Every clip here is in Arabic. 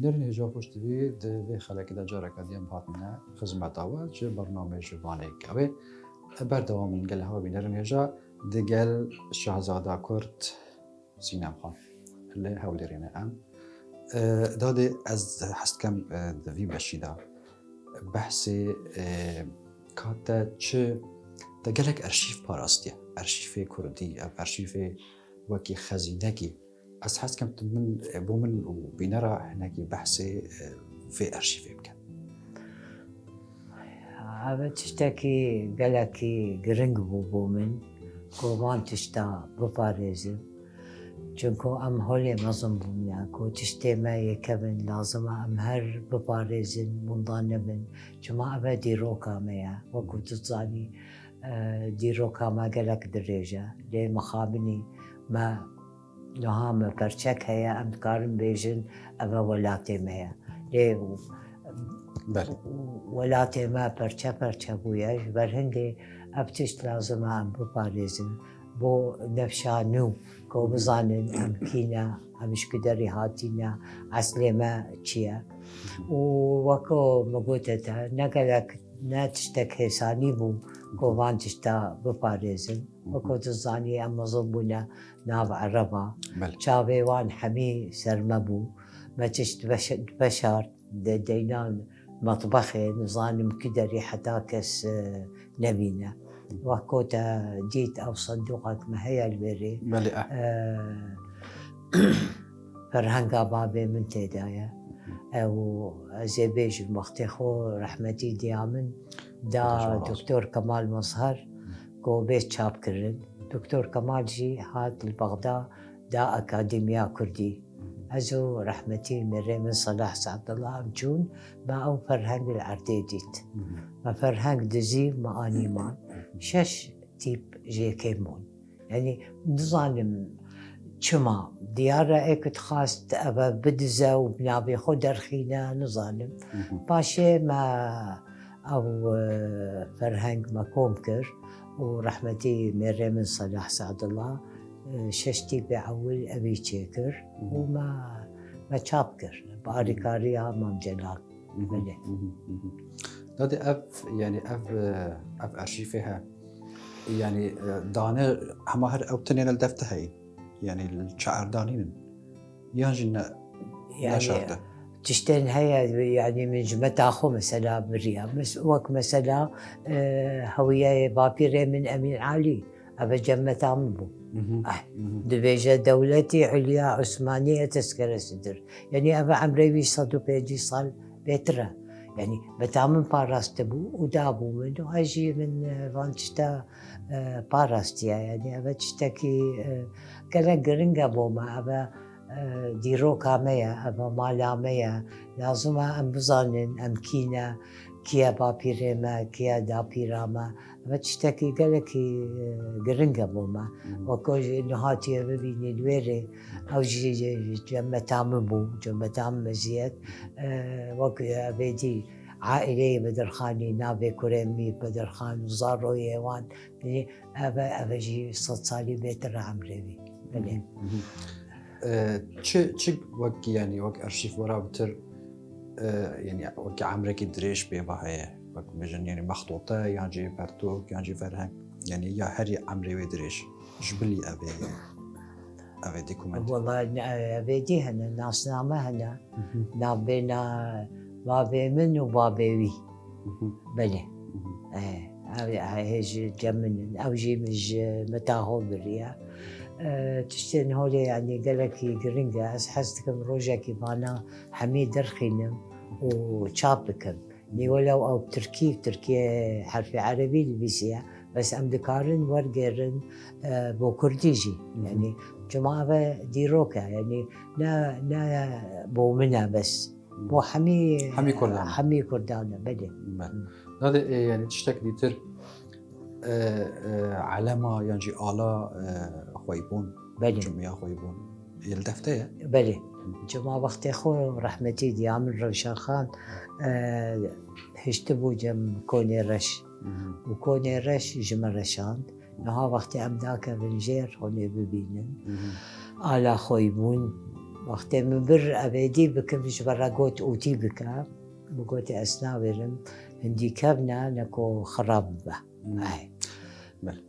بینرین هجا پشت وی خلق دا جارا کدیم هاتنه خدمت آوا چه برنامه جوانه که بردوام من گله ها بینرین هجا دگل شاهزاده کرد سینم خان اللي هولرينا ام دادي از حست کم دوی بشیدا بحثی کاتا چه دگلک ارشیف پاراستیه ارشیف کردی ارشیف وکی خزینه کی از حست کم من بومن و بینرا هنگی بحثی في ارشیف بکن هذا تشتكي قالكي قرنق بومن كومان تشتا بباريزم چونکو ام هولی مزم بومنا کو تشتی ما یکبن لازم ام هر ببارزن منضان من چما ابا دیروکا میا وکو تزانی دیروکا ما قالك درجة لي مخابني ما نهام برچك هيا ام كارن بيجن ابا ولاتي ميا لي ولاتي ما برچا بوياش برهندي ابتشت لازم ام ببارزن بو نفشانو کو بزانن ام کینا امش کدری هاتینا اصلی ما چیه و وکو مگوتتا نگلک نتشتک حسانی بو کو وان تشتا بپارزن وکو تزانی ام مظلمونا ناو عربا چاوی وان حمی سرمبو ما تشت بشار دینان مطبخي نظام كدري حتى كس نبينا وكوتا جيت أو صندوقك ما هي البري فرهنگا بابي من تدايا أو زبيج المختخو رحمتي ديامن دا دكتور كمال مظهر كو بيت شاب كرن دكتور كمال جي هات البغداد دا أكاديميا كردي أزو رحمتي مري من صلاح سعد الله أمجون ما أو فرهنگ العرديديت ما فرهنگ دزي ما آنيمان شش تيب جي كيمون يعني نظالم شما ديارة اكت خاص أبا بدزا وبنابي خود رخينا نظالم باشي ما أو فرهنگ ما كومكر ورحمتي مري من صلاح سعد الله ششتي بعول أبي تشيكر وما تشابكر باريكاريا مام جلال بله دادي اف ارشيفها يعني دانا هما هر اوتنين الدفتة هاي يعني الشعر دانين يانجينا لا شرطة تشتين هي يعني من جمتا أخو مثلا بالرياض وك مثلا هوية بابيري من أمين علي أبا جمتا منبو دبيجة دولتي عليا عثمانية تذكرة صدر يعني أبا عمري صدو بيجي صال بيترا يعني بتعمل باراستبو ودابو منه أجي من فانشتا باراستيا يعني أبا تشتكي كلا قرنقا بوما أبا ديروكا ميا أبا مالا ميا لازم أم بزانن أم كينا كيا بابيرما كيا دابيراما أبا تشتكي قالكي قرنقا بوما وكوجي نهاتي ببيني الويري أو جي جمتا مبو جمتا مزيد وكي أبيدي عائلي بدرخاني نابي كريمي بدرخان وزارو يوان أبا جي صد صالي بيتر عمري بلي چه وقت يعني وقت أرشيف ورا بتر يعني وقت عمرك دريش بيباهي وقت مجن يعني مخطوطة يعني برتوك يعني فرهنگ يعني يا هري عمري ودريش جبلي أبي ديكومنت والله أبي دي هنا ناس نامه هنا نابينا بابي من وبابي وي بلي هيج جمن أو جي مج متاهو بريا تشتين هولي يعني قالكي قرنقا حستكم روجا كيفانا حميد رخينم وشابكم ني ولو أو تركيا حرف عربي لبيسيا بس أم دكارن ورقرن بو كرديجي يعني جماعة ديروكا يعني لا بو منا بس بو حمي كردانا بدي هذا يعني تشتك ديتر علامة يعني آلا خويبون جميع خويبون يلدفته بله جماعة وقت خو رحمتي ديامن روشن خان هشتبو جم كوني رش وكوني رش جم رشان نها وقت أمداك بنجير هوني ببينن آلا خويبون وقتی من بر ابدی بکمش برا گوت اوتی بکم بگوت اسناورم هندی کبنا نکو خراب به بله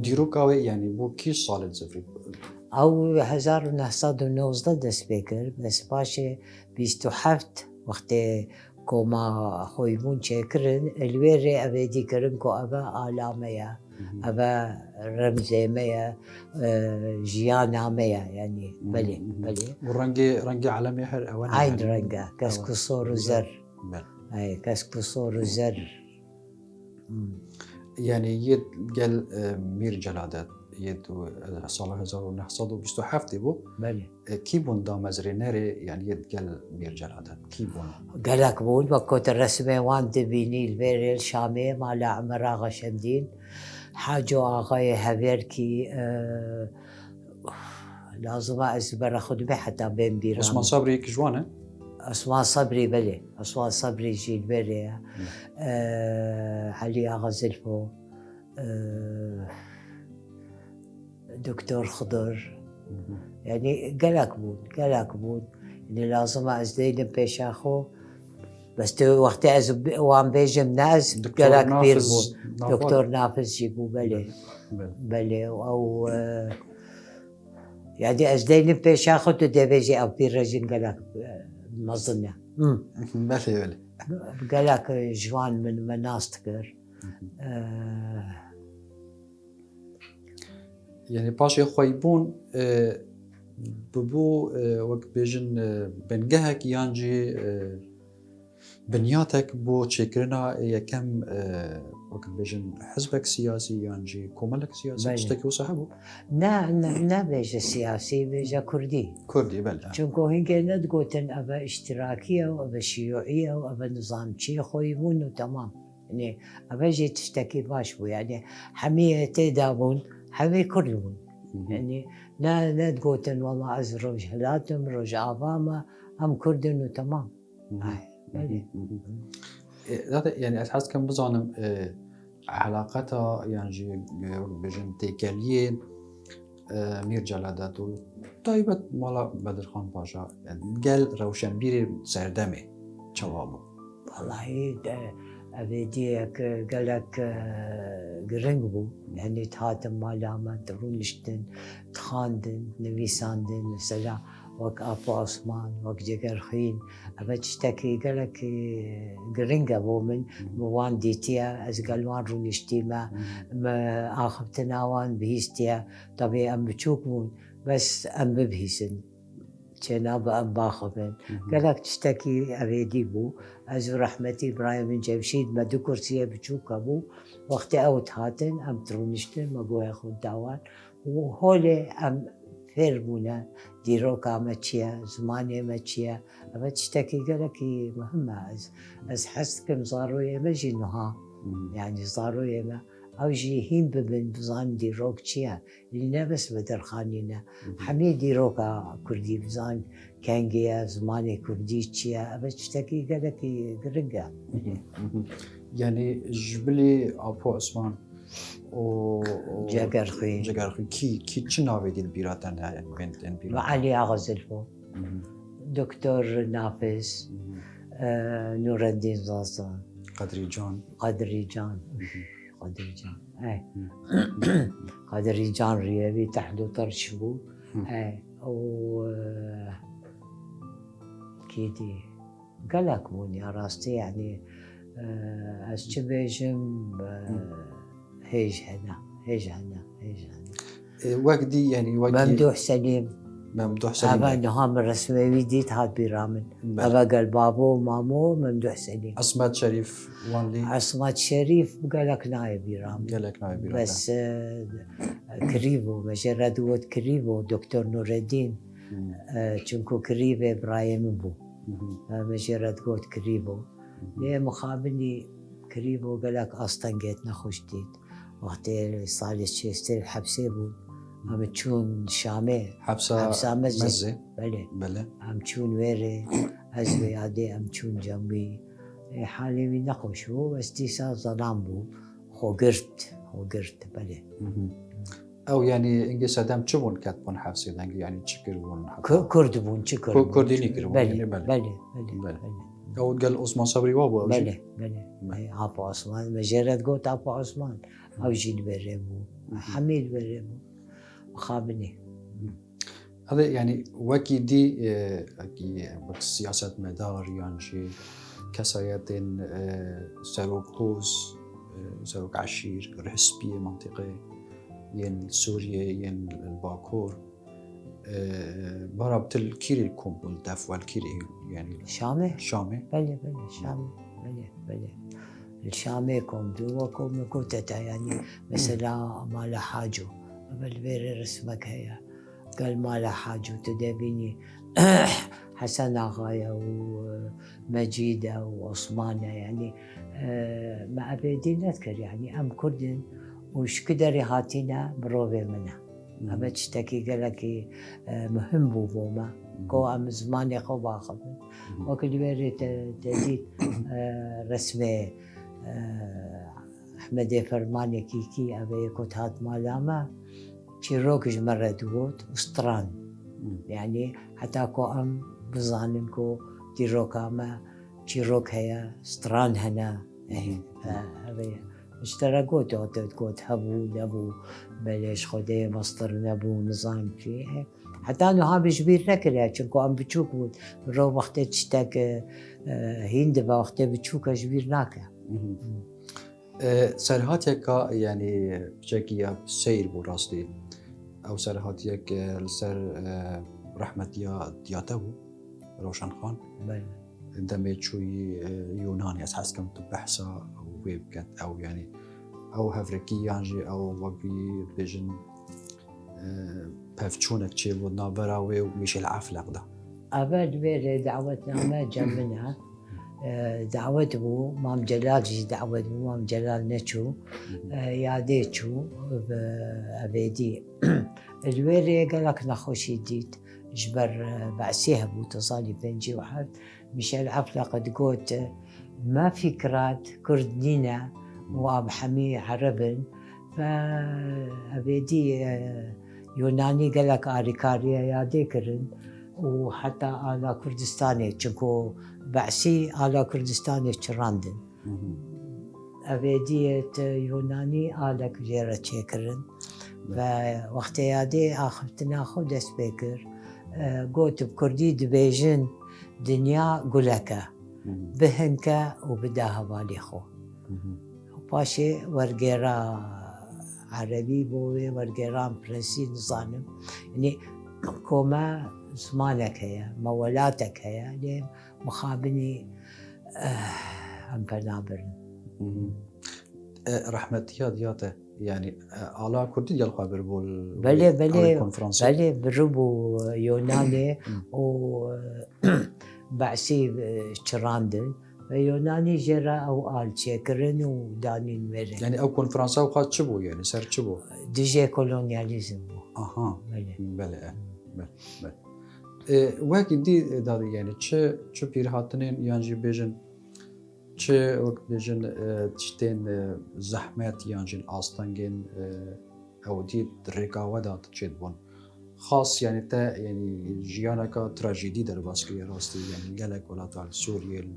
دیروکاوی یعنی بو کی سالت زفری او 1919 دست بکر بس باشه 27 وقتی كوما خويبون شاكرن الويري أبدي كرن كو أبا آلاميا أبا رمزي ميا جيانا ميا يعني بلي ورنجي علامي حر أوان عين رنجا كاسكو صور زر بل أي كاسكو صور زر يعني يد قال مير جلادات يد صالح 1927 بو بلي كيبون دا مزريناري يعني يد قال مير جلادات كيبون قالك بون بكوت الرسمة وان تبيني البيري الشامي مالا عمر آغا شمدين حاجو آغاي هافيركي لازم أزبر أخذ حتى بين بيرام عثمان صبري كجوانه عثمان صبري بلي عثمان صبري جي البيري علي آغا زلفو دكتور خضر يعني قالك بون يعني لازم أزدين بيشاخو بس تو وقت وان بيجم ناس قالك بير بون دكتور نافذ جيبو بلي أو يعني أزدين بيشاخو تدبيجي أو بيرجين قالك مظنة بلي قالك جوان من مناستكر يعني باشي خويبون ببو وقت بيجن بنجهك يانجي بنياتك بو تشكرنا يكم وقت بيجن حزبك سياسي يانجي كوملك سياسي تشتكي وصاحبه نا بيجا سياسي بيجا كردي بلى چونكو هنگه ندقوتن أبا اشتراكية وأبا شيوعية وأبا نظام شي خويبون وتمام يعني أبا جي تشتكي باشبو يعني حمية تيدابون حمي كردون يعني لا تقوتن والله از روج هلاتم روج آباما هم كردن وتمام يعني أساس كم بظنم علاقتها يعني بجن تيكاليين مير جلادات طيبة مالا بدر خان باشا يعني قال روشن بيري سردمي جوابه والله أبديك قالك قرنقبو يعني تهاتم مالاما ترونشتن تخاندن نويساندن مثلا وك أبو عثمان وك جقرخين أبا تشتكي قالك قرنقبو من موان ديتيا أز قالوان رونشتيما ما آخبتنا وان بهيستيا طبيعي أم بتشوكمون بس أم ببهيسن جناب أم باخبن قالك تشتكي أبيديبو أزو رحمتي إبراهيم بن جمشيد ما دو كرسية بتشوكبو وقت أوت هاتن أم ترونشتن ما قوي أخو داوان وهولي أم فيرمونا ديروكا ما تشيا زماني ما تشيا أما تشتكي قالك مهمة أز حسكم صاروا يما جنوها يعني صاروا يما أو جيهين ببن بزان ديروك تشيا اللي بس بدرخانينا حمي ديروكا كردي بزان كانجيا زماني كردي تشيا أبا تشتكي قالك قرقا يعني جبلي أبو عثمان و جقرخين كي تشناوي دي البيراتان يعني بنت البيرات وعلي أغزلفو دكتور نافذ نور الدين زازا قدري جان قدري جان اي قدري جان ريابي تحدو طرشبو اي و كيدي قالك مون يا راستي يعني أشتبيجم هيج هنا وقدي يعني وقدي ممدوح سليم أبا نهام الرسمي ويديت هاد بيرامن أبا قال بابو مامو ممدوح سليم عصمت شريف وانلي عصمت شريف قالك نايب بيرامن بس كريبو مجرد ود كريبو دكتور نور الدين چونكو كريبه إبراهيم بو مجرد قوت كريبو ليه مخابني كريبو قالك أصلا جيت نخوش ديت وقت صار شيستر الحبسي بو هم تشون شامي حبسة مزي بله هم تشون ويري أزوي عادي هم تشون جنبي حالي من نخوشو بس ديسا ظلام بو خو قرت بله او يعني انجي سدام تشبون كاتبون حفصي دنجي يعني تشكرون كرد بون چی کرد كرديني كربون يعني بله بله بله بله او قال عثمان صبري وابو او بله جي بله آپا عثمان مجرد گوت آپا عثمان او جیل بره بو حمیل بره بو خابني هذا يعني وكي دي اكي سياسة مدار يعني كسايات سروك هوز سروك عشير رهسبية منطقة ين سوريا ين الباكور برا بتل كيري الكومبول داف والكيري يعني شامي شامي بله شامي بله الشامي كوم دو وكوم كوتتا يعني مثلا مال حاجو بالبير رسمك هي قال مال حاجو تدابيني حسن آغايا ومجيدة وعثمانة يعني ما أبدي نذكر يعني أم كردن وش كدري هاتينا بروفي منها أما تشتكي قالك مهم بوما كو أم زماني خو باخذ وكل بيري تجيد رسمي أحمد فرماني كيكي أبي كنت هات مالاما تشيروكش مرة دوت وستران يعني حتى كو أم بظاننكو تيروكا ما تشيروك هيا ستران هنا أبي اشتركوا توت هبو نبو بلش خدي مصدر نبو نظام فيه حتى أنا ها بجبير نكريا چونكو أم بتشوك بود رو وقت تشتك هندبا وقت بتشوك جبير ناكا سرهاتك يعني بشكل سير براستي او سرهاتك السر رحمة دياته روشن خان عندما تشوي يوناني اساس كم تبحثا او ويبكت او يعني او هفركي يعني او وقي بيجن بفتشونك تشي ودنا براوي ومش العفلق ده أبد بيري دعوتنا ما جمنا دعوة بو مام جلال جي دعوة بو مام جلال نشو ياديتشو بأبيدي الويري قالك نخوشي ديت جبر بعسيها بو تصالي بنجي واحد مش العفلة قد قوت ما فكرات كردنينا واب حمي عربن فأبيدي يوناني قالك آريكاريا ياديكرن وحتى على كردستاني چونكو بعسي على كردستاني چراندن أبيدية يوناني على كجيرة تشيكرن فوقت يادي آخفتنا خو دست بكر قوت بكردي دبيجن دنيا قلكا بهنكا وبداها بالي خو باشي ورقيرا عربي بوي ورقيران برنسي نظانم يعني كوما زمانك هي مولاتك هي لين مخابني هم بنابرن رحمة دياته يعني على كردي ديال خابر بول بلي بربو يوناني و بعسي تشراندن يوناني جرا او آل تشيكرن وداني المرن يعني او كونفرنسا وقات شبو يعني سر شبو ديجي كولونياليزم اها بله وقت دي دادي يعني چه پیر هاتنين يعني بيجن چه وقت بيجن تشتين زحمات يعني آستانگين او دي رقاوة تشيد بون خاص يعني تا يعني جيانكا تراجيدي در باسكي راستي يعني قالك ولا تعال سوريا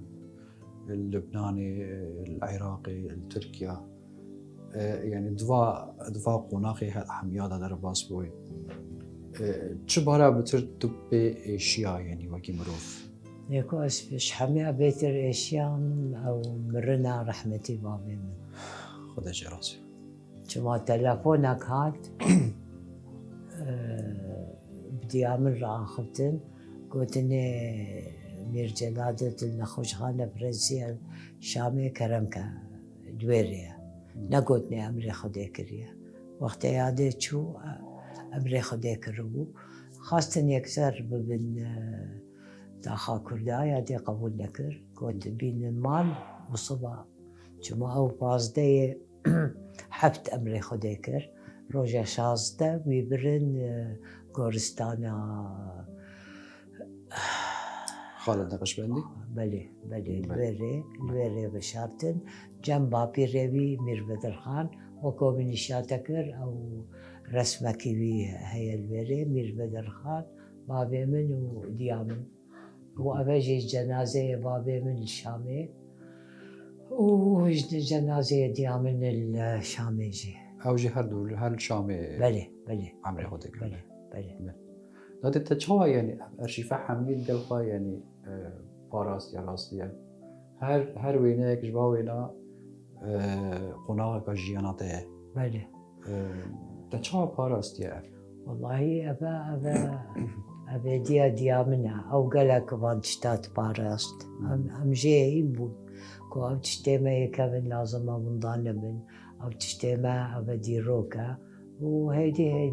اللبناني العراقي التركيا يعني دفاع قناقي حميادة در باس بوي چه بارا بتر تبي اشياء يعني وكي مروف يكو اسفش حمي بيتر اشياء او مرنا رحمتي بابي من خدا جراسي شما تلفونك هات بدي اعمل راختن قلت اني مير جلادة النخوش خانة برنسية شامي كرمكا دويريا نقولني امري خديكريا وقت يادي شو امري خديكرو خاصة يكسر ببن داخا كردايا دي قبول نكر قلت بين المال وصبا شما او بازدي حفت امري خديكر روجا شازده ويبرن غورستانا خالد نقشبندي بله الويري بشارتن جنب بابي ريبي مير بدرخان وكو بنشاتكر او رسمك بي هي البري مير بدر خان بابي من وديامن وأبجي الجنازة بابي من الشامي وجنازة ديامن الشامي جي او جي هر شامي بله بله عمري خودك بله بله داد تجوا يعني ارشيفه حميد قلقا يعني باراست يا راستي هر وينك جوا وينا قناغك جياناته بله تجوا باراست يا والله أبا ديا منا أو قالك بان تشتات باراست أم جاي بون كو أو تشتما يكمن لازم من ضانبن أو تشتما أبا ديروكا وهيدي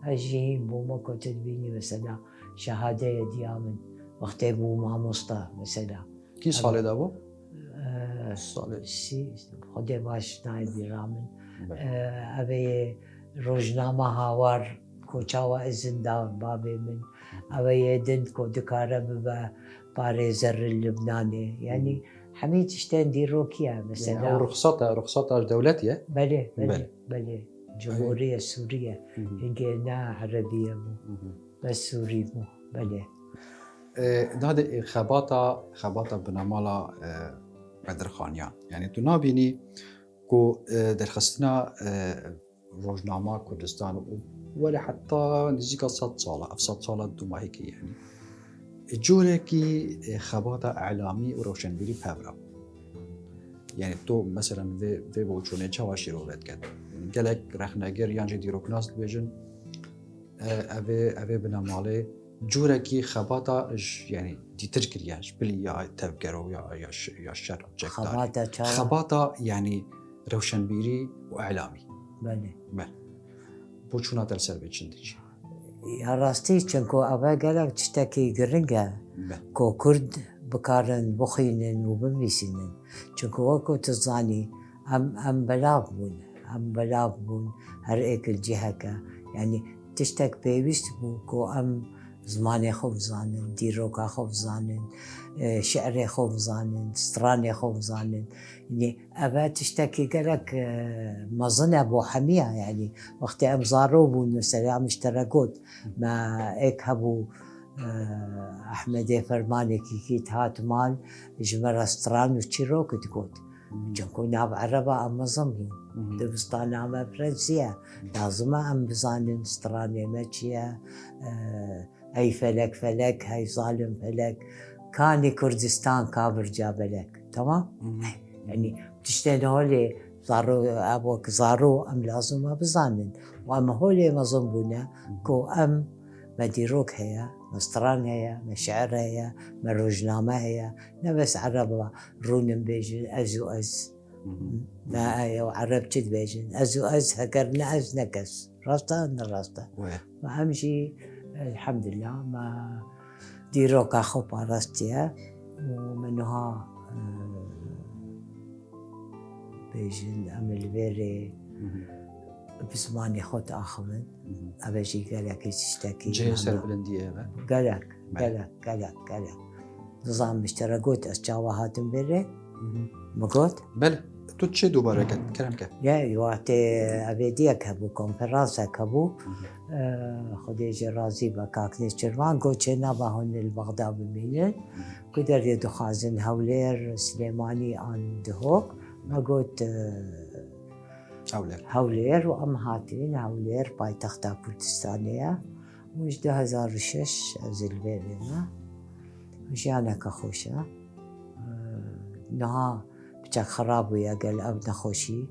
أجيهم بو ما كنت تبيني مثلا شهادة ديامن وقت بو ما مصطى مثلا كي صالي دابو؟ صالي خدي باش نايدي رامن أبي روزنامه هاوار کوچاوا زندان بابي من أبي دند كو دكارة ببا باريزر اللبناني يعني حميد اشتين ديروكيا مثلا يعني رخصتها دولتية بله جمهورية سورية هنجينا عربية مو بس سوري مو بله هذا خباطة بنمالا بدر خانيان يعني تو نابيني كو درخستنا روزنامه كردستان ولا حتى نزيكا 100 صالة أو 100 صالة دوما هيك يعني جوركي خباطة إعلامي وروشنبيري بهبرا يعني تو مثلا في بوچونه چواشي روبت كد قالك رخناجر يانجي ديروك ناس بيجن أبي بنمالي جوركي خباطة يعني دي تركرياش بلي يا تفكروا يا شر خباطة يعني روشنبيري وإعلامي بله بوچونا تلسر بيچنديش يا راستي چنكو أبا قالك تشتكي قرنقا كو كرد بكارن بخينن وبميسنن چنكو وكو تزاني أم بلاغ بون هر ايك الجهكا يعني تشتك بيوست بو كو أم زماني خوف زانن ديروكا خوف زانن شعري خوف زانن ستراني خوف زانن يعني أبا تشتكي قالك مظن أبو حمية يعني وقت أبزارو بون مثلا مشتركوت ما إيك هبو أحمد فرماني كيكيت هات مال جمرة ستران وشيروك تقول جنكو ناب عربة أم مظن دبستان أم فرنسية لازم أم بزانن ستراني ماشية أي فلك هاي ظالم فلك كاني كردستان كابر جابلك تمام يعني تشتين هولي أبوك زارو أم لازم بزانن وأم هولي ما ظنبونا كو أم مديروك هيا مستران هيا مشعر هيا مروجنامة هيا نبس عربة رونن بيجن أزو أز ما أيو عرب جد بيجن أزو أز هكرنا أز نكس راستا ما أمشي الحمد لله ما ديروك أخو باراستيا ومنها بيجن أمل بيري بزماني خود آخمن أبجي قالك تشتكي جيسر بلندية قالك نظام مشتركوت أسجاوا هاتم بيري مقوت بله تو چه دوباره کرم که؟ یا وقتی ابدیک هبو کنفرانسک هبو خودش رازی با کاکنیش چرمان گو چه نباهن البغداد بمینن کدر یدو خازن هولیر سلیمانی آن دهوک ما قلت هولیر و ام هاتین هولیر پایتخت کردستانیه وش 2006 از البیرنا وجانا كخوشة نها بتاع خراب ويا قال أو نخوشي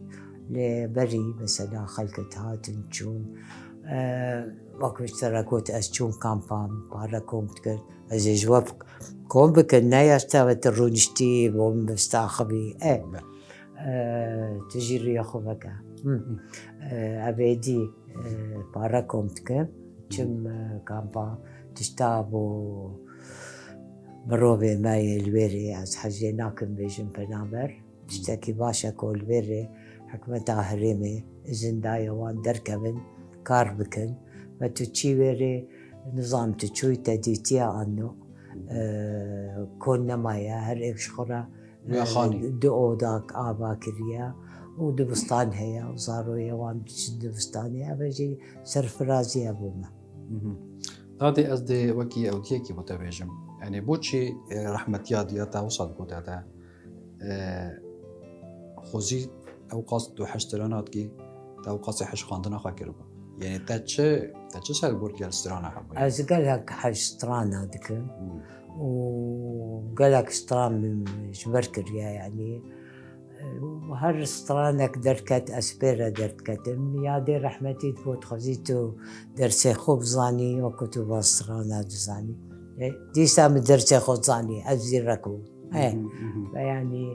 لبري مثلا خلقت هاتن تشون وقت اشتركوت أشون كامبان باركم تقول أزيج وفق كون بكنا يستوت الرونشتي ومستاخبي تجري يخوفك أبيدي باركم تقول كم كامبان تشتابو مروبي ماي البيري از حجيناكم بيجن بنامر تشتكي باشا كول بيري حكمتها هريمي إذن دايوان دركبن كاربكن فتوتشي بيري نظام تشوي تديتيا عنه كون نمايا هر إكش خورا يا خاني دو داك آبا كريا ودبستان هي وزاروية وان دبستاني أبجي سرفرازي أبوما. هذه قصدي وكي أو تيكي متواجم يعني بوتشي رحمة يادية توصل بوتاتا خوزي أو قصد وحشترانات كي تو قصي حش خاندنا خاكربا يعني تاتش سال بورد استرانا حبي از قالك حشترانا ذكر وقالك ستران من جبركر يعني وهر سترانك دركت أسبيرا دركت يا دي رحمتي تفوت خزيتو درسي خوب زاني وكتب سترانات زاني دي سام درسي خوب زاني أزي ركو يعني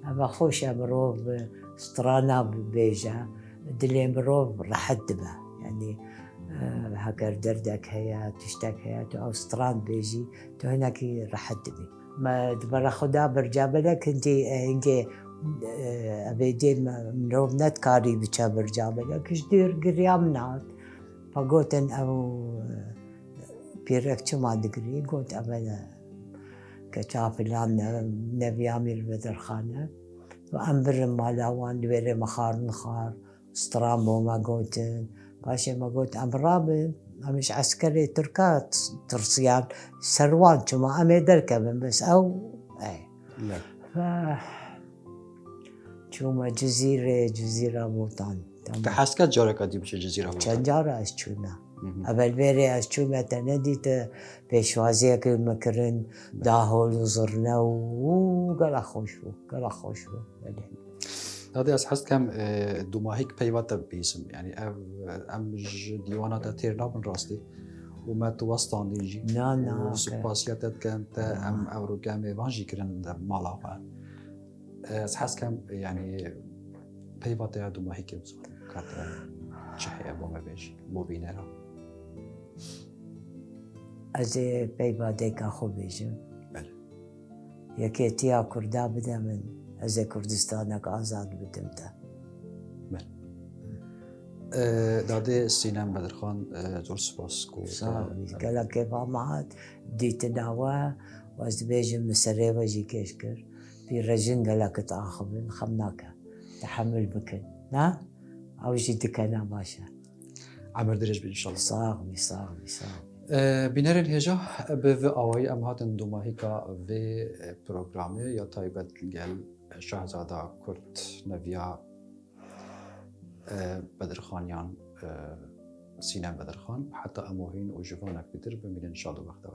أما خوش أمروف سترانا بيجا دلي مروف رحد به يعني هكر دردك هيا تشتك هيا تو أوستران بيجي تو هناك رحد بي ما دبر خدا برجابلك انتي أبيدي مروف نتكاري بيشا برجابلك اش دير قريامنات فقوتن أو بيرك شو ما دقري قلت أبدا كشاف لان نبي عامل بدرخانة وأنبر مالاوان دويري مخار سترامبو ما قلتن باشا ما قلت أمرابن مش عسكري تركات ترصيان سروان شما أمي دركبن بس أو أي لا شما جزيرة موطان كحسكت جارك دي بش جزيرة كان جارة أشتونا أبل بيري أشتونا تنديت بيشوازية كل مكرن داهول وزرنا وقال خوشو هذا أسحس كم دوماهيك بيوات بيسم يعني أمج ديوانات تيرنا من راستي وما توسطان ديجي نا وسباسياتات كانت أم أورو كامي فانجي كرن مالا أسحس كم يعني بيوات دوماهيك بزور كاتر شحي أبو ما بيجي مو بيننا أزي بيواتيك أخو بيجي بله يكيتيا كردا بدا من أزي كردستانك آزاد بدمتا بله دادي سينام بدرخان زور سپاس کو قال كيف معاد ديت ناوا واز بيجي مسري وجي كشكر في رجن قال لك تاخذ خمناك تحمل بكن نا او جي دكنا باشا عبر درج ان شاء الله صاغ بنرن هجا به اوای ام هاتن دوما هیکا و پروگرامی یا تایبت گل شاهزاده کرد نویا بدرخانیان سینم بدرخان حتی اموهین و جوانک بیتر بمینن شاد و وقت